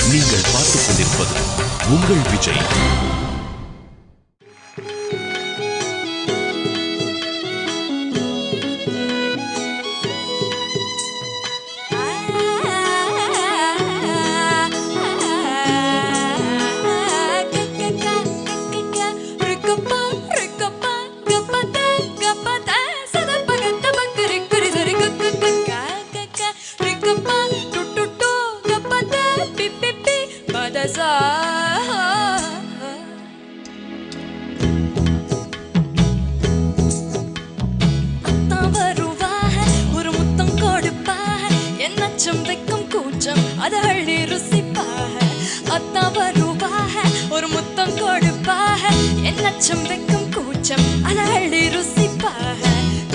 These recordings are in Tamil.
நீங்கள் பார்த்துக் கொண்டிருப்பது உங்கள் விஜய். ஒரு முத்தம் கொடுப்பாக என்னச்சம் வைக்கும் கூச்சம் அது அள்ளி ருசிப்பாக. அத்தான் வருவாக ஒரு முத்தம் கொடுப்பாக என்னச்சம் வைக்கும் கூச்சம் அது அள்ளி ருசிப்பாக.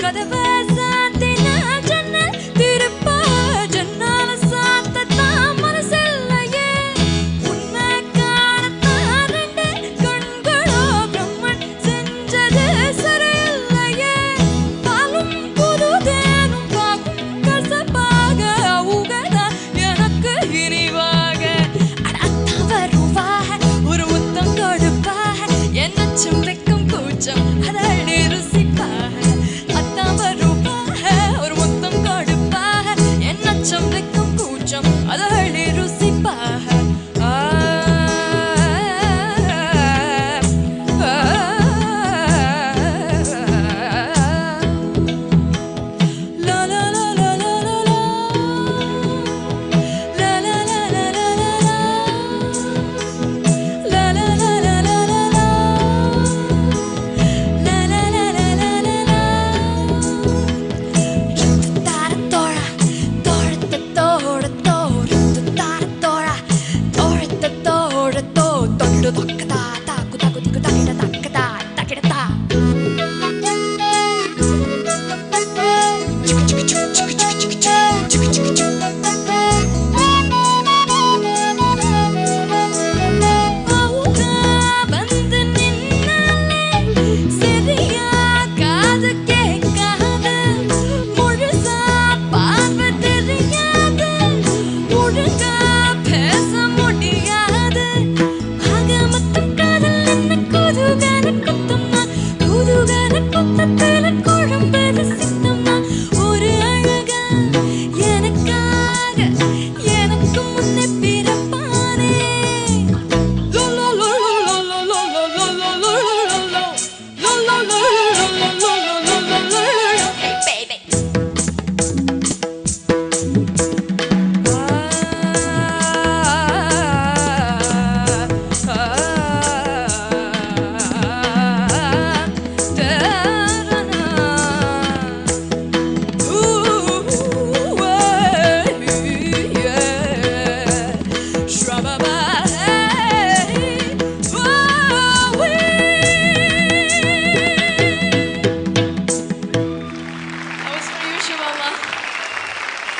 கதவை சாத்தினா ஜன்னல் திருப்பா ஜன்னால சாத்தத்தான் மனசில்லையே. உன்னை காணத்தான் ரெண்டு கண்களோ பிரம்மன் செஞ்சது சரியில்லையே. பாலும் புது தேனும் பாகும் கசப்பாக அவுகதான் எனக்கு இனிவாக. அத்தான் வருவாக ஒரு முத்தம் கொடுப்பாக என்னச்சும் வைக்கும் கூச்சம் அதை அள்ளி ருசிப்பாக. அத்தான் வருவாக ஒரு முத்தம் கொடுப்பாக என்னச்சம் வைக்கும் கூச்சம் அதை அள்ளி ருசிப்பாக.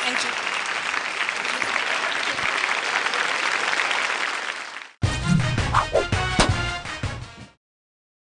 Thank you.